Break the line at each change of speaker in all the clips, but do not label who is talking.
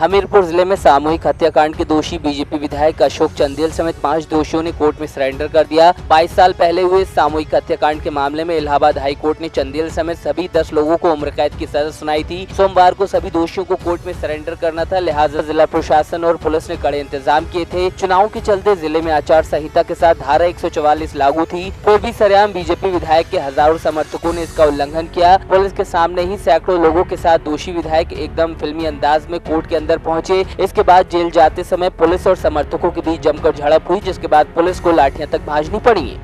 हमीरपुर जिले में सामूहिक हत्याकांड के दोषी बीजेपी विधायक अशोक चंदेल समेत 5 दोषियों ने कोर्ट में सरेंडर कर दिया। 22 साल पहले हुए सामूहिक हत्याकांड के मामले में इलाहाबाद हाई कोर्ट ने चंदेल समेत सभी 10 लोगों को उम्र कैद की सजा सुनाई थी। सोमवार को सभी दोषियों को कोर्ट में सरेंडर करना था, लिहाजा जिला प्रशासन और पुलिस ने कड़े इंतजाम किए थे। चुनाव के चलते जिले में आचार संहिता के साथ धारा 144 लागू थी। फिर भी सरेआम बीजेपी विधायक के हजारों समर्थकों ने इसका उल्लंघन किया। पुलिस के सामने ही सैकड़ों लोगों के साथ दोषी विधायक एकदम फिल्मी अंदाज में कोर्ट के अंदर पहुंचे। इसके बाद जेल जाते समय पुलिस और समर्थकों के बीच जमकर झड़प हुई, जिसके बाद पुलिस को लाठियां तक भांजनी पड़ी।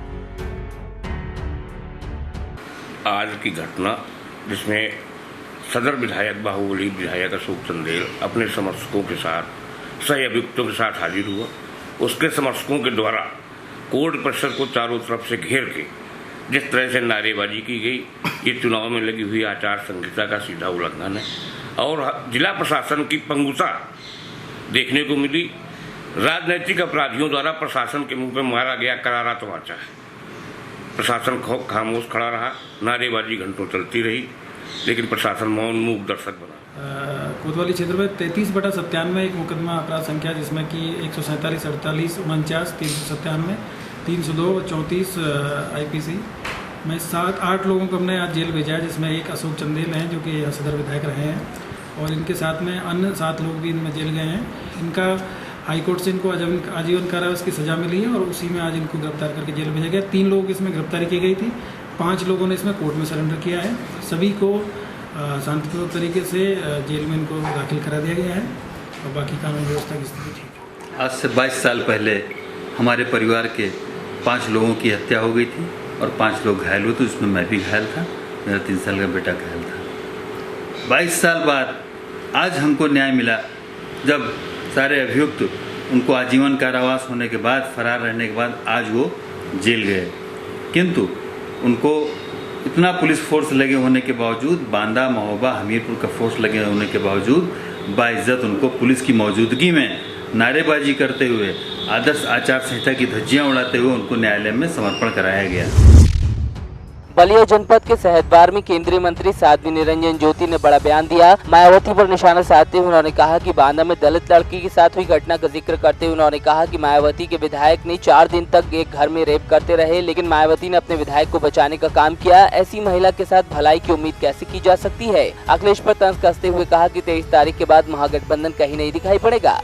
आज की घटना जिसमें सदर विधायक बाहुबली विधायक अशोक चंदेल अपने समर्थकों के साथ सही अभियुक्तों के साथ हाजिर हुआ। उसके समर्थकों के द्वारा कोर्ट परिसर को चारों तरफ से घेर के जिस तरह से नारेबाजी की गई, ये चुनाव में लगी हुई आचार संहिता का सीधा उल्लंघन है और जिला प्रशासन की पंगुता देखने को मिली। राजनीतिक अपराधियों द्वारा प्रशासन के मुंह पे मारा गया करारा तमाचा है। प्रशासन खामोश खड़ा रहा, नारेबाजी घंटों चलती रही, लेकिन प्रशासन मौन मूक दर्शक बना।
कोतवाली क्षेत्र में 33/97 एक मुकदमा अपराध संख्या जिसमें कि 147, 48, 49, 397, 302, 34 IPC में 7-8 लोगों को हमने आज जेल भेजा है, जिसमें एक अशोक चंदेल हैं जो कि सदर विधायक रहे हैं और इनके साथ में अन्य 7 लोग भी इनमें जेल गए हैं। इनका हाईकोर्ट से इनको आजीवन कारावास की सज़ा मिली है और उसी में आज इनको गिरफ्तार करके जेल भेजा गया। 3 लोगों की इसमें गिरफ्तारी की गई थी, 5 लोगों ने इसमें कोर्ट में सरेंडर किया है। सभी को शांतिपूर्वक तरीके से जेल में इनको दाखिल करा दिया गया है और बाकी कानून व्यवस्था की स्थिति ठीक है।
आज से 22 साल पहले हमारे परिवार के 5 लोगों की हत्या हो गई थी और 5 लोग घायल हुए थे, उसमें मैं भी घायल था, मेरा 3 साल का बेटा घायल था। 22 साल बाद आज हमको न्याय मिला, जब सारे अभियुक्त उनको आजीवन कारावास होने के बाद, फरार रहने के बाद आज वो जेल गए, किंतु उनको इतना पुलिस फोर्स लगे होने के बावजूद, बांदा, महोबा, हमीरपुर का फोर्स लगे होने के बावजूद बाइज्जत उनको पुलिस की मौजूदगी में नारेबाजी करते हुए, आदर्श आचार संहिता की धज्जियां उड़ाते हुए उनको न्यायालय में समर्पण कराया गया।
बलिया जनपद के सहतवार में केंद्रीय मंत्री साध्वी निरंजन ज्योति ने बड़ा बयान दिया। मायावती पर निशाना साधते हुए उन्होंने कहा कि बांदा में दलित लड़की के साथ हुई घटना का जिक्र करते हुए उन्होंने कहा कि मायावती के विधायक ने 4 दिन तक एक घर में रेप करते रहे, लेकिन मायावती ने अपने विधायक को बचाने का काम किया। ऐसी महिला के साथ भलाई की उम्मीद कैसे की जा सकती है। अखिलेश पर तंज कसते हुए कहा कि 23 तारीख के बाद महागठबंधन कहीं नहीं दिखाई पड़ेगा।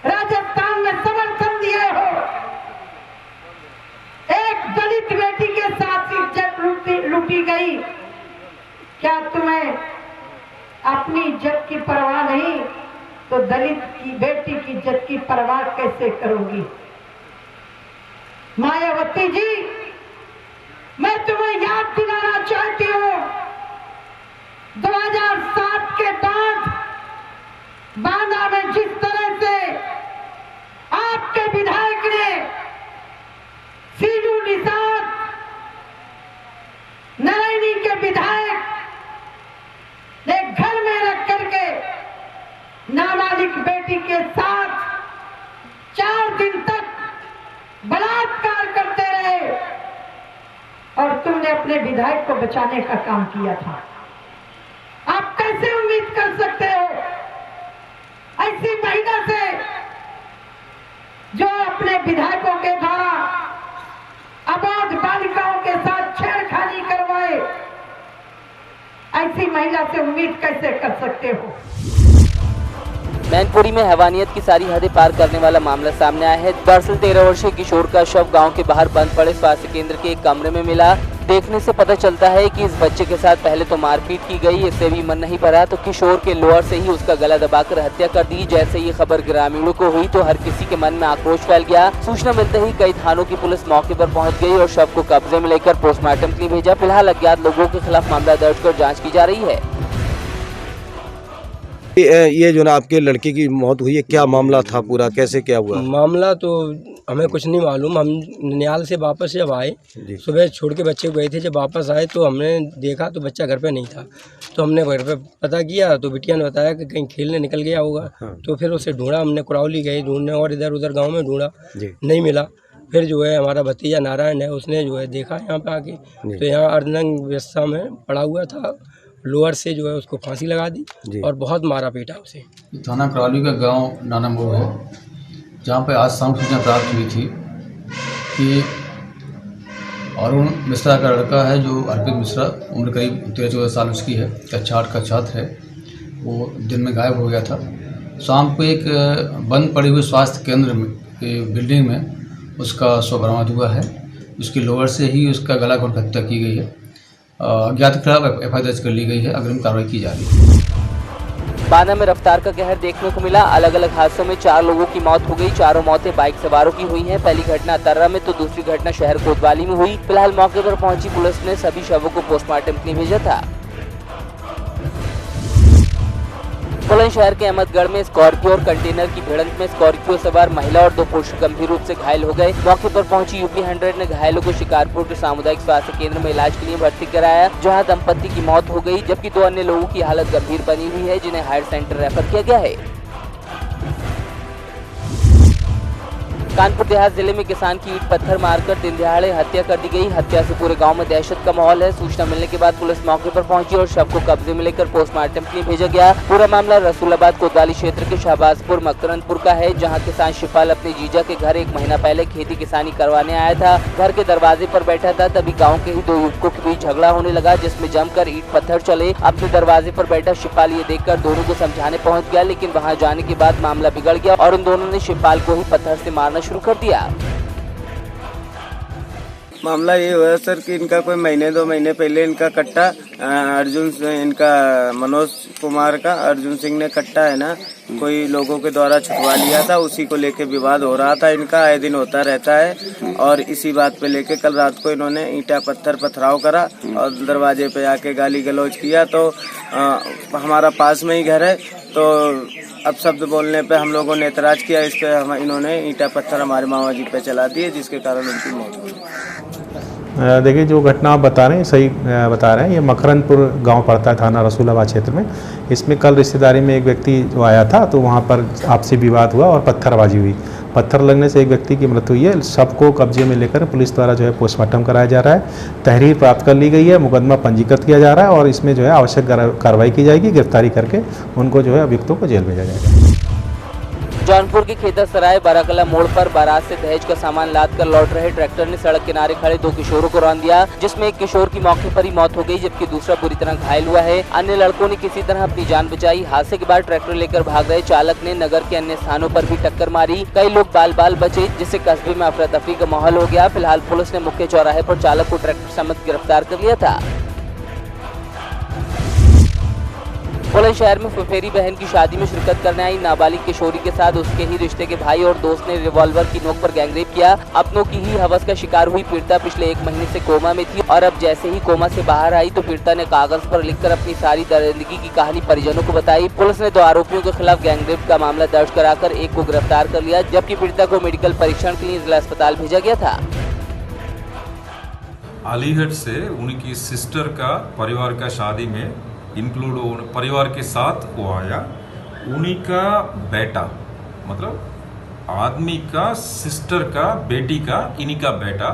राजस्थान में समर्थन दिए हो, एक दलित बेटी के साथ इज्जत लूटी गई, क्या तुम्हें अपनी इज्जत की परवाह नहीं तो दलित की बेटी की इज्जत की परवाह कैसे करोगी। मायावती जी, मैं तुम्हें याद दिलाना चाहती हूँ, 2007 के बाद बांदा में जिस तरह से आपके विधायक ने सीजू निषाद, नारायणी के विधायक ने घर में रख करके नाबालिग बेटी के साथ 4 दिन तक बलात्कार करते रहे और तुमने अपने विधायक को बचाने का काम किया था। आप कैसे उम्मीद कर सकते हो ऐसी महिला से जो अपने विधायकों के द्वारा अबाध बालिकाओं के साथ छेड़खानी करवाए, ऐसी महिला से उम्मीद कैसे कर सकते हो।
मैनपुरी में हैवानियत की सारी हदें पार करने वाला मामला सामने आया है। दरअसल 13 वर्षीय किशोर का शव गांव के बाहर बंद पड़े स्वास्थ्य केंद्र के एक कमरे में मिला। देखने से पता चलता है कि इस बच्चे के साथ पहले तो मारपीट की गई, इससे भी मन नहीं भरा तो किशोर के लोअर से ही उसका गला दबाकर हत्या कर दी। जैसे ये खबर ग्रामीणों को हुई तो हर किसी के मन में आक्रोश फैल गया। सूचना मिलते ही कई थानों की पुलिस मौके पर पहुंच गई और शव को कब्जे में लेकर पोस्टमार्टम के लिए भेजा। फिलहाल अज्ञात लोगों के खिलाफ मामला दर्ज कर जाँच की जा रही है।
ये जो ना आपके लड़के की मौत हुई है, क्या मामला था पूरा, कैसे क्या हुआ?
मामला तो हमें कुछ नहीं मालूम। हम नियाल से वापस जब आए, सुबह छोड़ के बच्चे को गए थे, जब वापस आए तो हमने देखा तो बच्चा घर पे नहीं था। तो हमने घर पे पता किया तो बिटिया ने बताया कि कहीं खेलने निकल गया होगा। तो फिर उसे ढूंढा, हमने कुरावली गए ढूंढने और इधर उधर गाँव में ढूंढा, नहीं मिला। फिर जो है हमारा भतीजा नारायण है, उसने जो है देखा यहाँ पे आके, तो यहाँ अर्धनंग व्यवस्था में पड़ा हुआ था लोअर से जो है उसको फांसी लगा दी
जी।
और बहुत मारा पीटा उसे।
थाना करौली का गांव नानामोह है, जहां पर आज शाम सूचना प्राप्त हुई थी कि अरुण मिश्रा का लड़का है जो अर्पित मिश्रा, उम्र करीब 13-14 साल उसकी है, कक्षा 8 का छात्र है, वो दिन में गायब हो गया था। शाम को एक बंद पड़े हुए स्वास्थ्य केंद्र में के बिल्डिंग में उसका शव बरामद हुआ है। उसकी लोअर से ही उसका गला घोंट हत्या की गई है। अज्ञात के खिलाफ एफआईआर दर्ज कर ली गई है, अग्रिम कार्रवाई की जा रही है।
बांदा में रफ्तार का कहर देखने को मिला। अलग अलग हादसों में 4 लोगों की मौत हो गई। चारों मौतें बाइक सवारों की हुई हैं। पहली घटना तर्रा में तो दूसरी घटना शहर कोतवाली में हुई। फिलहाल मौके पर पहुंची पुलिस ने सभी शवों को पोस्टमार्टम के लिए भेजा था। बुलंदशहर के अहमदगढ़ में स्कॉर्पियो और कंटेनर की भिड़ंत में स्कॉर्पियो सवार महिला और 2 पुरुष गंभीर रूप से घायल हो गए। मौके पर पहुंची यूपी 100 ने घायलों को शिकारपुर के सामुदायिक स्वास्थ्य केंद्र में इलाज के लिए भर्ती कराया, जहां दंपति की मौत हो गई, जबकि 2 अन्य लोगों की हालत गंभीर बनी हुई है, जिन्हें हायर सेंटर रेफर किया गया है। कानपुर देहात जिले में किसान की ईंट पत्थर मारकर दिन दिहाड़े हत्या कर दी गई। हत्या से पूरे गांव में दहशत का माहौल है। सूचना मिलने के बाद पुलिस मौके पर पहुंची और शव को कब्जे में लेकर पोस्टमार्टम के लिए भेजा गया। पूरा मामला रसूलाबाद कोतवाली क्षेत्र के शहबाजपुर मकरंदपुर का है, जहां किसान शिफाल अपने जीजा के घर 1 महीना पहले खेती किसानी करवाने आया था। घर के दरवाजे पर बैठा था, तभी गाँव के ही 2 युवकों के बीच झगड़ा होने लगा, जिसमें जमकर ईंट पत्थर चले। अपने दरवाजे पर बैठा शिफाल ये देखकर दोनों को समझाने पहुँच गया, लेकिन वहाँ जाने के बाद मामला बिगड़ गया और उन दोनों ने शिफाल को ही पत्थर से मारना शुरू कर दिया।
मामला ये हुआ सर कि इनका कोई 1-2 महीने पहले इनका कट्टा अर्जुन इनका मनोज कुमार का अर्जुन सिंह ने कट्टा है ना कोई लोगों के द्वारा छुटवा लिया था। उसी को लेके विवाद हो रहा था इनका, आए दिन होता रहता है। और इसी बात पे लेके कल रात को इन्होंने ईंटा पत्थर पथराव करा और दरवाजे पे आके गाली गलौज किया। तो हमारा पास में ही घर है, तो अब शब्द बोलने पे हम लोगों ने एतराज किया। इस पे इन्होंने ईंटा पत्थर हमारे मामा जी पे चला दिए, जिसके कारण उनकी मौत हो गई।
देखिए, जो घटना आप बता रहे हैं सही बता रहे हैं। ये मकरंदपुर गांव पड़ता है थाना रसूलाबाद क्षेत्र में। इसमें कल रिश्तेदारी में एक व्यक्ति जो आया था, तो वहां पर आपसी विवाद हुआ और पत्थरबाजी हुई। पत्थर लगने से एक व्यक्ति की मृत्यु हुई है। सबको कब्जे में लेकर पुलिस द्वारा जो है पोस्टमार्टम कराया जा रहा है। तहरीर प्राप्त कर ली गई है, मुकदमा पंजीकृत किया जा रहा है और इसमें जो है आवश्यक कार्रवाई की जाएगी। गिरफ्तारी करके उनको जो है अभियुक्तों को जेल भेजा जाएगा।
जौनपुर के खेता सराय बाराकला मोड़ पर बारात से दहेज का सामान लाद कर लौट रहे ट्रैक्टर ने सड़क किनारे खड़े 2 किशोरों को रौंद दिया, जिसमें एक किशोर की मौके पर ही मौत हो गई, जबकि दूसरा बुरी तरह घायल हुआ है। अन्य लड़कों ने किसी तरह अपनी जान बचाई। हादसे के बाद ट्रैक्टर लेकर भाग रहे चालक ने नगर के अन्य स्थानों पर भी टक्कर मारी। कई लोग बाल बचे, जिससे कस्बे में अफरा तफरी का माहौल हो गया। फिलहाल पुलिस ने मुख्य चौराहे पर चालक को ट्रैक्टर समेत गिरफ्तार कर लिया था। बुलंदशहर में फुफेरी बहन की शादी में शिरकत करने आई नाबालिग किशोरी के साथ उसके ही रिश्ते के भाई और दोस्त ने रिवॉल्वर की नोक पर गैंगरेप किया। अपनों की ही हवस का शिकार हुई पीड़िता पिछले 1 महीने से कोमा में थी और अब जैसे ही कोमा से बाहर आई तो पीड़िता ने कागज पर लिखकर अपनी सारी दरिंदगी की कहानी परिजनों को बताई। पुलिस ने 2 आरोपियों के खिलाफ गैंगरेप का मामला दर्ज कराकर एक को गिरफ्तार कर लिया, जबकि पीड़िता को मेडिकल परीक्षण के लिए जिला अस्पताल भेजा गया था।
अलीगढ़ से उनकी सिस्टर का परिवार का शादी में इंक्लूड परिवार के साथ वो आया। उन्हीं का बेटा, मतलब आदमी का सिस्टर का बेटी का इन्हीं का बेटा,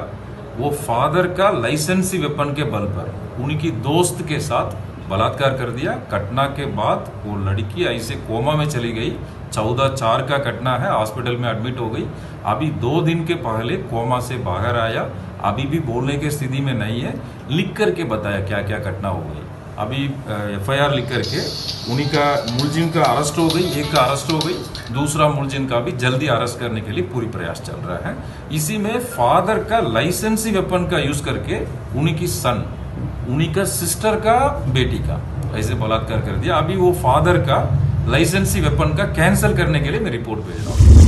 वो फादर का लाइसेंसी वेपन के बल पर उनकी दोस्त के साथ बलात्कार कर दिया। घटना के बाद वो लड़की ऐसे कोमा में चली गई। 14/4 का घटना है, हॉस्पिटल में एडमिट हो गई। अभी 2 दिन के पहले कोमा से बाहर आया, अभी भी बोलने की स्थिति में नहीं है। लिख करके बताया क्या क्या घटना हो गई। अभी एफआईआर लिख करके उन्हीं का मुलजिम का अरेस्ट हो गई, एक का अरेस्ट हो गई, दूसरा मुलजिम का भी जल्दी अरेस्ट करने के लिए पूरी प्रयास चल रहा है। इसी में फादर का लाइसेंसी वेपन का यूज करके उन्हीं की सन, उन्हीं का सिस्टर का बेटी का ऐसे बलात्कार कर दिया। अभी वो फादर का लाइसेंसी वेपन का कैंसिल करने के लिए मैं रिपोर्ट भेज रहा हूँ।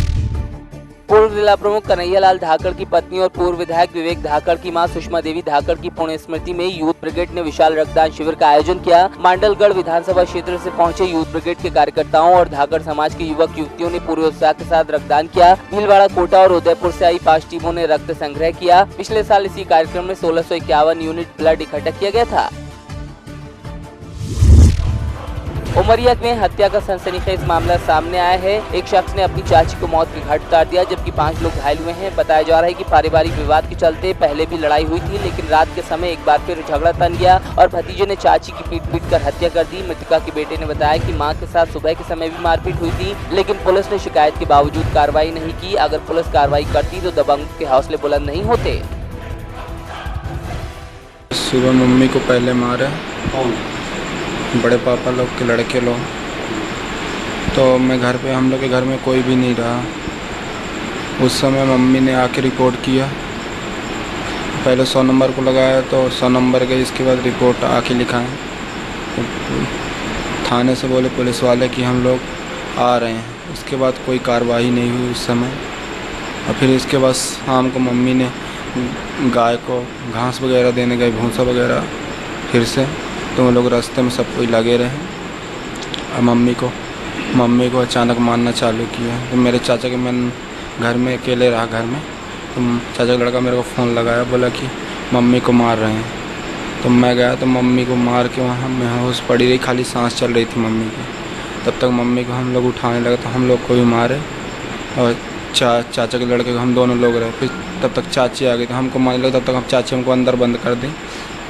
पूर्व जिला प्रमुख कन्हैयालाल धाकड़ की पत्नी और पूर्व विधायक विवेक धाकड़ की मां सुषमा देवी धाकड़ की पुण्य स्मृति में यूथ ब्रिगेड ने विशाल रक्तदान शिविर का आयोजन किया। मांडलगढ़ विधानसभा क्षेत्र से पहुंचे यूथ ब्रिगेड के कार्यकर्ताओं और धाकड़ समाज के युवक युवतियों ने पूरे उत्साह के साथ रक्तदान किया। भीलवाड़ा, कोटा और उदयपुर से आई 5 टीमों ने रक्त संग्रह किया। पिछले साल इसी कार्यक्रम में 1651 यूनिट ब्लड इकट्ठा किया गया था। उमरिया में हत्या का सनसनीखेज मामला सामने आया है। एक शख्स ने अपनी चाची को मौत के घाट उतार दिया, जबकि 5 लोग घायल हुए हैं। बताया जा रहा है कि पारिवारिक विवाद के चलते पहले भी लड़ाई हुई थी, लेकिन रात के समय एक बार फिर झगड़ा तन गया और भतीजे ने चाची की पीट कर हत्या कर दी। मृतका के बेटे ने बताया कि मां के साथ सुबह के समय भी मारपीट हुई थी, लेकिन पुलिस ने शिकायत के बावजूद कार्रवाई नहीं की। अगर पुलिस कार्रवाई करती तो दबंगों के हौसले बुलंद नहीं होते।
सुबह मम्मी को पहले मारे बड़े पापा लोग के लड़के लोग, तो मैं घर पे, हम लोग के घर में कोई भी नहीं रहा। उस समय मम्मी ने आके रिपोर्ट किया, पहले 100 नंबर को लगाया तो 100 नंबर गई, इसके बाद रिपोर्ट आके लिखाएं। तो थाने से बोले पुलिस वाले कि हम लोग आ रहे हैं। उसके बाद कोई कार्रवाई नहीं हुई उस समय। और फिर इसके बाद शाम को मम्मी ने गाय को घास वगैरह देने गए, भूसा वगैरह, फिर से तो हम लोग रास्ते में सब कोई लगे रहे। और मम्मी को अचानक मारना चालू किया। तो मेरे चाचा के, मैं घर में अकेले रहा घर में, तो चाचा का लड़का मेरे को फ़ोन लगाया, बोला कि मम्मी को मार रहे हैं। तो मैं गया तो मम्मी को मार के वहाँ बेहोश पड़ी रही, खाली सांस चल रही थी मम्मी की। तब तक मम्मी को हम लोग उठाने लगे तो हम लोग को भी मारे और चाचा के लड़के को, हम दोनों लोग रहे। फिर तब तक चाची आ गई तो हमको मारने लगे, तब तक हम चाची हमको अंदर बंद कर दी।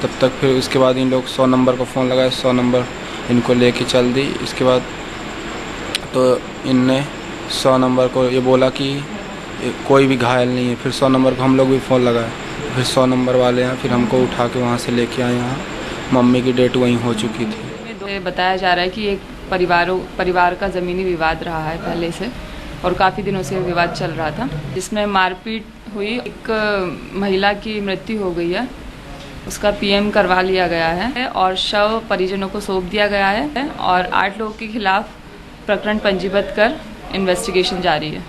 तब तक फिर उसके बाद इन लोग 100 नंबर को फ़ोन लगाया, 100 नंबर इनको लेके चल दी। इसके बाद तो इनने 100 नंबर को ये बोला कि कोई भी घायल नहीं है। फिर 100 नंबर को हम लोग भी फ़ोन लगाया, फिर 100 नंबर वाले हैं, फिर हमको उठा के वहाँ से लेके आए। यहाँ मम्मी की डेट वहीं हो चुकी थी।
बताया जा रहा है कि एक परिवार का ज़मीनी विवाद रहा है पहले से, और काफ़ी दिनों से विवाद चल रहा था, जिसमें मारपीट हुई। एक महिला की मृत्यु हो गई है, उसका पीएम करवा लिया गया है और शव परिजनों को सौंप दिया गया है और 8 लोगों के खिलाफ प्रकरण पंजीबद्ध कर इन्वेस्टिगेशन जारी है।